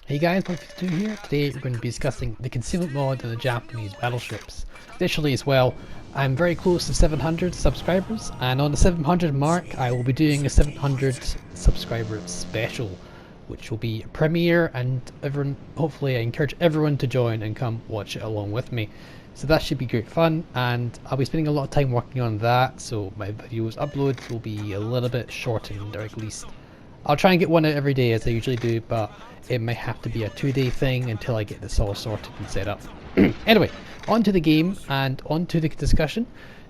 Hey guys, One52 here. Today we're going to be discussing the concealment mod of the Japanese battleships. Additionally as well, I'm very close to 700 subscribers, and on the 700 mark I will be doing a 700 subscriber special, which will be a premiere, and everyone, hopefully I encourage everyone to join and come watch it along with me. So that should be great fun, and I'll be spending a lot of time working on that, so my videos uploads will be a little bit shortened, or at least I'll try and get one out every day as I usually do, but it might have to be a 2-day thing until I get this all sorted and set up. Anyway, on to the game and on to the discussion.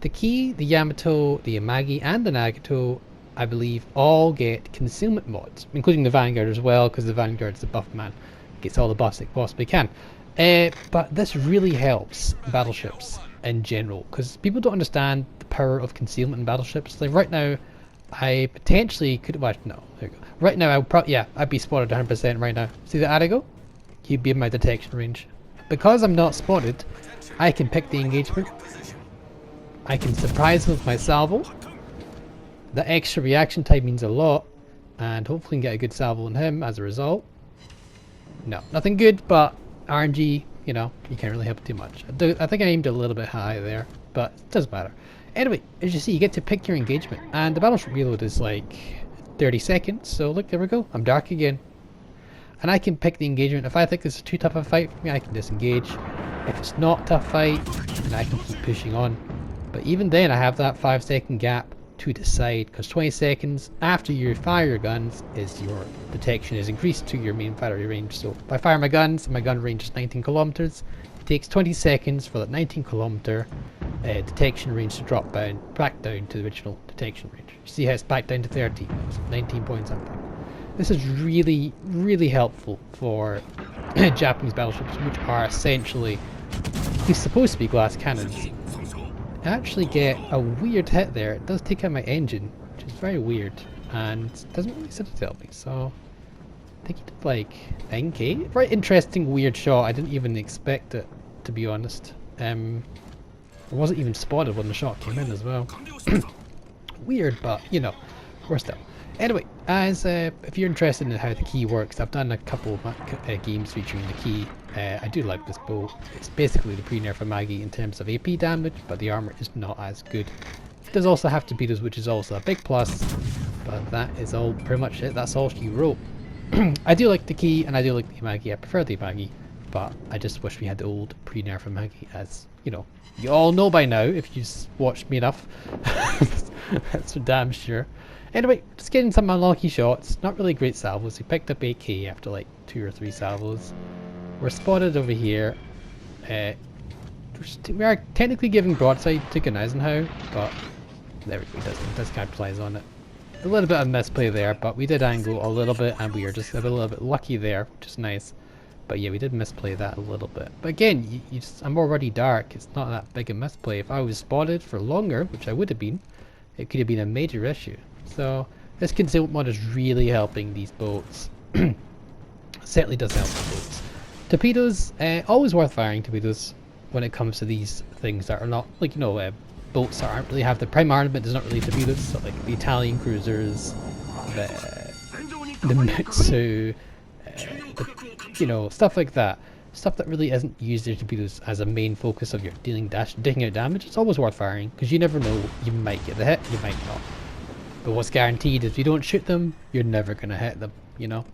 The Ki, the Yamato, the Yamagi and the Nagato, I believe, all get concealment mods, including the Vanguard as well, because the Vanguard's the buff man. Gets all the buffs it possibly can. But this really helps battleships in general, because people don't understand the power of concealment in battleships. Like right now, I potentially could watch. No, there you go. Right now, I'd be spotted 100% right now. See the Arigo? He'd be in my detection range. Because I'm not spotted, I can pick the engagement. I can surprise him with my salvo. The extra reaction time means a lot, and hopefully get a good salvo on him as a result. No, nothing good, but RNG, you know, you can't really help it too much. I think I aimed a little bit high there, but it doesn't matter. Anyway, as you see, you get to pick your engagement, and the battleship reload is like 30 seconds, so look, there we go, I'm dark again. And I can pick the engagement. If I think this is too tough a fight for me, I can disengage. If it's not a tough fight, then I can keep pushing on. But even then, I have that 5-second gap to decide, because 20 seconds after you fire your guns is your detection is increased to your main firing range. So if I fire my guns, and my gun range is 19 kilometers, it takes 20 seconds for that 19 kilometer detection range to drop back down to the original detection range. You see how it's back down to 30, 19 point something. This is really, really helpful for Japanese battleships, which are essentially, they're supposed to be glass cannons. I actually get a weird hit there. It does take out my engine, which is very weird, and doesn't really tell me, so I think he did like 9k. Very interesting, weird shot. I didn't even expect it, to be honest. I wasn't even spotted when the shot came in as well. Weird, but you know, we're still. Anyway, as if you're interested in how the Ki works, I've done a couple of games featuring the Ki. I do like this boat. It's basically the pre-nerf Yamagi in terms of AP damage, but the armor is not as good. It does also have torpedoes, which is also a big plus, but that is all pretty much it. That's all she wrote. I do like the Ki, and I do like the Yamagi. I prefer the Yamagi, but I just wish we had the old pre-nerf Yamagi, as you know, you all know by now if you've watched me enough. That's for damn sure. Anyway, just getting some unlucky shots. Not really great salvos. We picked up 8k after like 2 or 3 salvos. We're spotted over here. We are technically giving broadside to Gneisenau, but there we go. It does capitalize on it. A little bit of misplay there, but we did angle a little bit, and we are just a little bit lucky there, which is nice. But yeah, we did misplay that a little bit. But again, I'm already dark. It's not that big a misplay. If I was spotted for longer, which I would have been, it could have been a major issue. So this concealment mod is really helping these boats. Certainly does help the boats. Torpedoes, always worth firing torpedoes when it comes to these things that are not, like, you know, boats that aren't really have the prime armament is not really torpedoes, so like the Italian cruisers, the Mitsu, you know, stuff like that. Stuff that really isn't used as torpedoes as a main focus of your dishing out damage. It's always worth firing, because you never know, you might get the hit, you might not. But what's guaranteed is if you don't shoot them, you're never going to hit them, you know.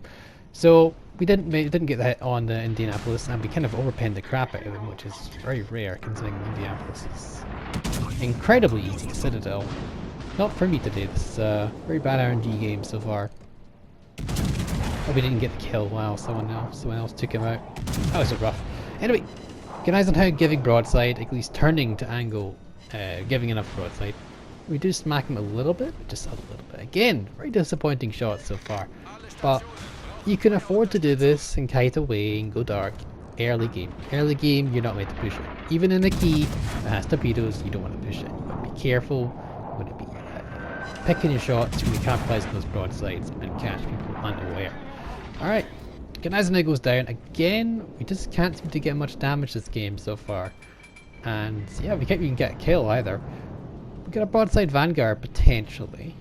So we didn't get the hit on the Indianapolis, and we kind of overpenned the crap out of them, which is very rare considering Indianapolis is incredibly easy to Citadel. Not for me today. This is a very bad RNG game so far. Oh, we didn't get the kill. Wow, someone else took him out. That was rough. Anyway, Gneisenau giving broadside, at least turning to angle, giving enough broadside. We do smack him a little bit, just a little bit. Again, very disappointing shots so far. But you can afford to do this and kite away and go dark early game. Early game, you're not meant to push it. Even in the Ki that has torpedoes, you don't want to push it. You want to be careful. You want to be picking your shots when you capitalize on those broadsides and catch people unaware. Alright, Gneisenau goes down again. We just can't seem to get much damage this game so far. And yeah, we can't even get a kill either. We got a broadside Vanguard potentially.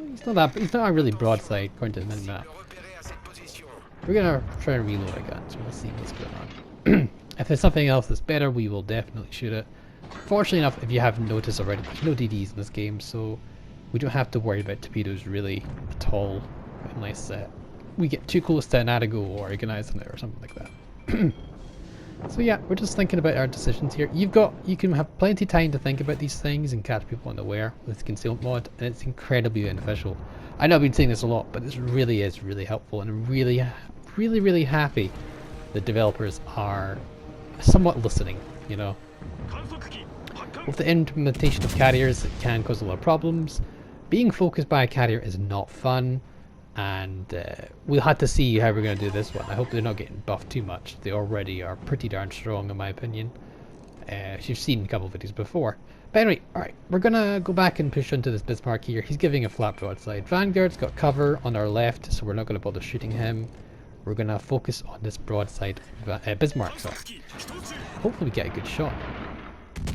He's not really broadside according to the minimap. We're gonna try and reload our guns. We'll see what's going on. If there's something else that's better, we will definitely shoot it. Fortunately enough, if you haven't noticed already, there's no DDs in this game, so we don't have to worry about torpedoes really at all, unless we get too close to an Adigo or organizing it or something like that. So yeah, we're just thinking about our decisions here. You can have plenty of time to think about these things and catch people unaware with the concealment mod, and it's incredibly beneficial. I know I've been saying this a lot, but this really is really helpful, and I'm really happy the developers are somewhat listening, you know. With the implementation of carriers, it can cause a lot of problems. Being focused by a carrier is not fun, and we'll have to see how we're going to do this one. I hope they're not getting buffed too much. They already are pretty darn strong in my opinion. You've seen a couple of videos before. But anyway, alright, we're going to go back and push into this Bismarck here. He's giving a flat broadside. Vanguard's got cover on our left, so we're not going to bother shooting him. We're going to focus on this broadside Bismarck. So hopefully we get a good shot.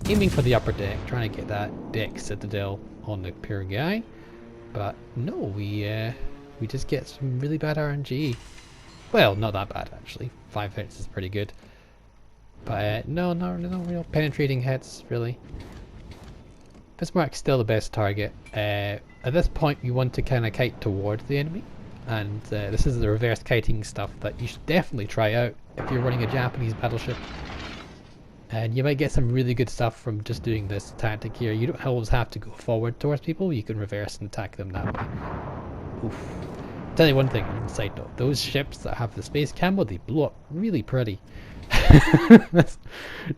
Aiming for the upper deck, trying to get that deck citadel on the pure guy. But no, we just get some really bad RNG. Well, not that bad actually. 5 hits is pretty good. But no real penetrating hits really. Bismarck's still the best target. At this point you want to kind of kite towards the enemy. And this is the reverse kiting stuff that you should definitely try out if you're running a Japanese battleship. And you might get some really good stuff from just doing this tactic here. You don't always have to go forward towards people, you can reverse and attack them that way. Oof. Tell you one thing, side note, those ships that have the space camo, they blow up really pretty. That's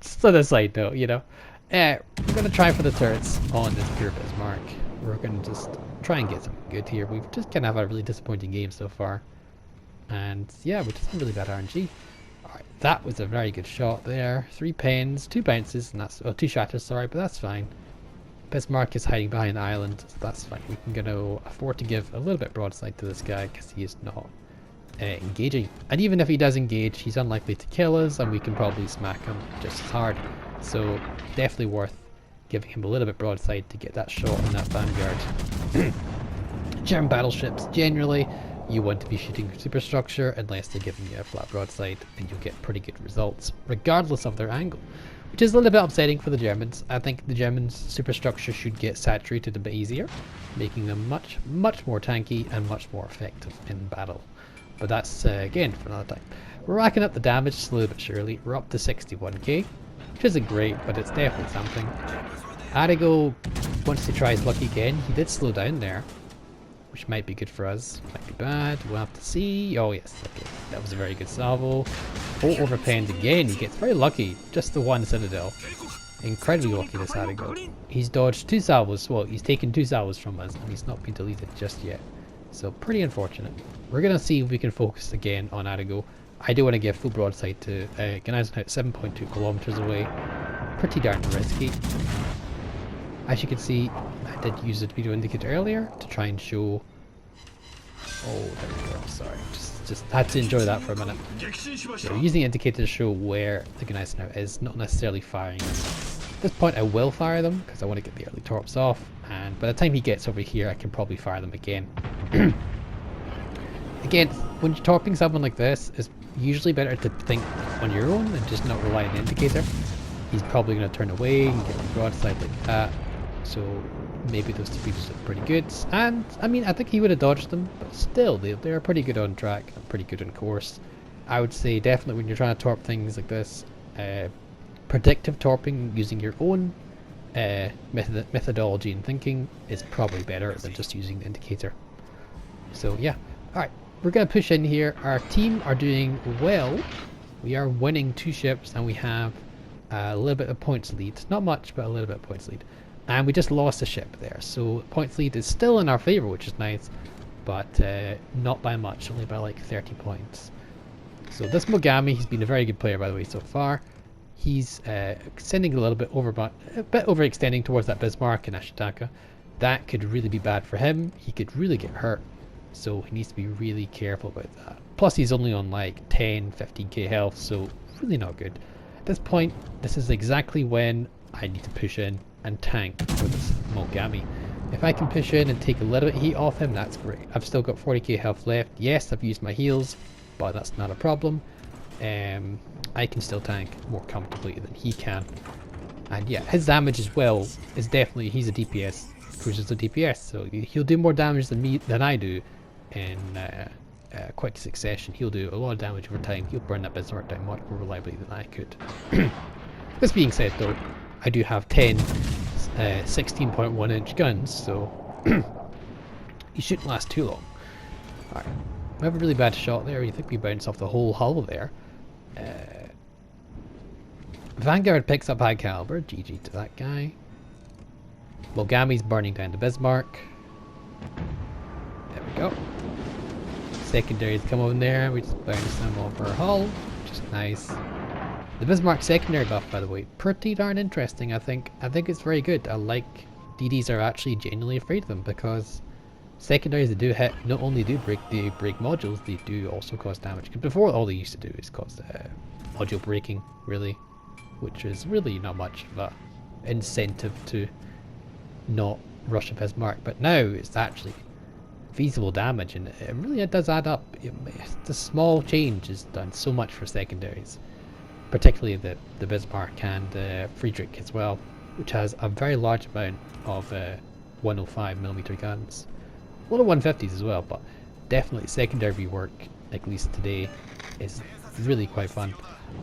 just on a side note, you know. We're going to try for the turrets on this pure Bismarck. We're going to just try and get something good here. We've just kind of had a really disappointing game so far. And yeah, we just have really bad RNG. Alright, that was a very good shot there. 3 pens, 2 bounces, and that's, well, 2 shatters, sorry, but that's fine. Bismarck is hiding behind the island, so that's fine. We can gonna afford to give a little bit broadside to this guy because he is not engaging. And even if he does engage, he's unlikely to kill us, and we can probably smack him just as hard. So definitely worth giving him a little bit broadside to get that shot on that Vanguard. German battleships, generally, you want to be shooting superstructure unless they're giving you a flat broadside, and you'll get pretty good results, regardless of their angle. Which is a little bit upsetting for the Germans. I think the Germans' superstructure should get saturated a bit easier, making them much more tanky and much more effective in battle. But that's, again, for another time. We're racking up the damage slowly but surely. We're up to 61k, which isn't great, but it's definitely something. Adigo, once he tries lucky again, he did slow down there, which might be good for us, might be bad, we'll have to see. Oh yes, okay, that was a very good salvo. Oh, overpenned again, he gets very lucky, just the one citadel. Incredibly lucky this Adigo. He's dodged 2 salvos, well he's taken 2 salvos from us and he's not been deleted just yet. So pretty unfortunate. We're going to see if we can focus again on Adigo. I do want to give full broadside to Gneisenhout 7.2 kilometers away. Pretty darn risky. As you can see, I did use the video indicator earlier to try and show... Oh, there we go, sorry. Just had to enjoy that for a minute. Yeah, we're using the indicator to show where the Gneisenhout is, not necessarily firing them. At this point I will fire them, because I want to get the early torps off, and by the time he gets over here I can probably fire them again. Again, when you're torping someone like this, it's usually better to think on your own and just not rely on the indicator. He's probably going to turn away and get the broadside like that. So maybe those torpedoes are pretty good. And I mean, I think he would have dodged them, but still, they're pretty good on track and pretty good on course. I would say definitely when you're trying to torp things like this, predictive torping using your own methodology and thinking is probably better than just using the indicator. So yeah, alright, we're going to push in here. Our team are doing well. We are winning 2 ships and we have a little bit of points lead. Not much, but a little bit of points lead. And we just lost a ship there, so points lead is still in our favour, which is nice, but not by much, only by like 30 points. So this Mogami, he's been a very good player by the way so far. He's extending a little bit overextending towards that Bismarck and Ashitaka. That could really be bad for him. He could really get hurt, so he needs to be really careful about that. Plus he's only on like 10-15k health, so really not good. At this point, this is exactly when I need to push in and tank for this Mogami. If I can push in and take a little bit of heat off him, that's great. I've still got 40k health left. Yes, I've used my heals. but that's not a problem. I can still tank more comfortably than he can. And yeah, his damage as well is definitely, he's a DPS, Cruiser's a DPS, so he'll do more damage than I do in quick succession. He'll do a lot of damage over time. He'll burn that Berserk down much more reliably than I could. This being said though, I do have 10 16.1 inch guns, so he shouldn't last too long. Alright, we have a really bad shot there. You think we bounce off the whole hull there. Vanguard picks up high caliber. GG to that guy. Mogami's burning down the Bismarck. There we go. Secondaries come over there. We just bounce them off our hull, which is nice. The Bismarck secondary buff, by the way, pretty darn interesting. I think it's very good. I like DDs are actually genuinely afraid of them, because secondaries that do hit not only do break modules, they do also cause damage. Because before, all they used to do is cause module breaking, really, which is really not much of a incentive to not rush a Bismarck. But now it's actually feasible damage, and it really does add up. The small change has done so much for secondaries, particularly the Bismarck and Friedrich as well, which has a very large amount of 105mm guns. A lot of 150s as well, but definitely secondary rework, at least today, is really quite fun.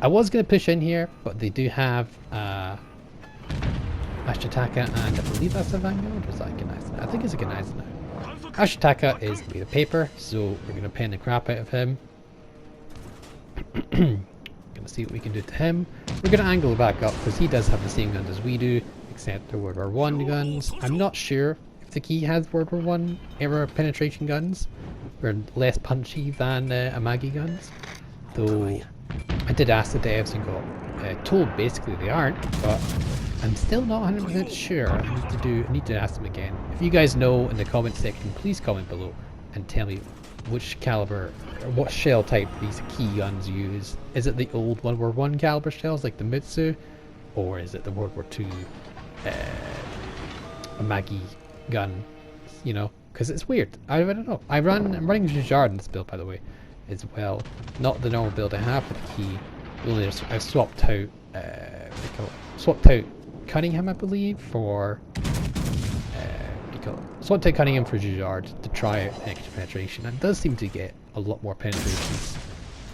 I was going to push in here, but they do have Ashitaka, and I believe that's a Vanguard, or is that a Ganiza? I think it's a Ganiza now. Ashitaka is made of paper, so we're going to pen the crap out of him. Gonna see what we can do to him. We're going to angle back up, because he does have the same guns as we do, except the World War I guns. I'm not sure if the key has World War I era penetration guns. They're less punchy than Amagi guns, though I did ask the devs and got told basically they aren't, but I'm still not 100% sure. I need to ask them again. If you guys know in the comment section, please comment below and tell me which caliber or what shell type these key guns use. Is it the old World War I caliber shells like the Mitsu, or is it the World War II Amagi gun? You know, because it's weird. I don't know. I'm running Jujard in this build, by the way, as well. Not the normal build I have for the key. I've swapped out swapped out Cunningham, I believe, for swapped out Cunningham for Jujard to try out extra penetration. And it does seem to get a lot more penetrations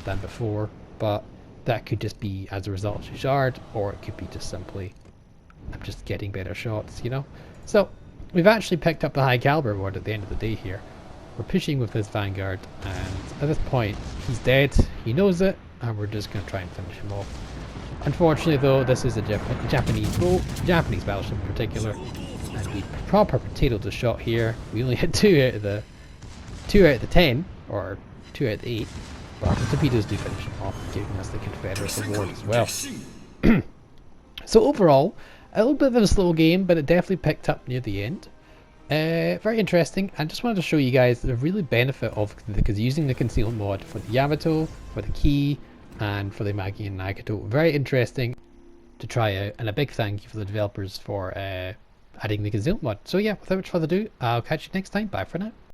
than before, but that could just be as a result of Jujard, or it could be just simply I'm just getting better shots, you know. So we've actually picked up the high caliber award at the end of the day here. We're pushing with this Vanguard, and at this point he's dead, he knows it, and we're just going to try and finish him off. Unfortunately though, this is a Japanese battleship in particular, and we proper potatoed the shot here. We only hit 2 out of the 10, or 2 out of the 8, but the torpedoes do finish him off, giving us the Confederate award as well. So overall, a little bit of a slow game, but it definitely picked up near the end. Very interesting. I just wanted to show you guys the really benefit of using the Concealment mod for the Yamato, for the Key, and for the Magi and Nagato. Very interesting to try out, and a big thank you for the developers for adding the Concealment mod. So yeah, without much further ado, I'll catch you next time. Bye for now.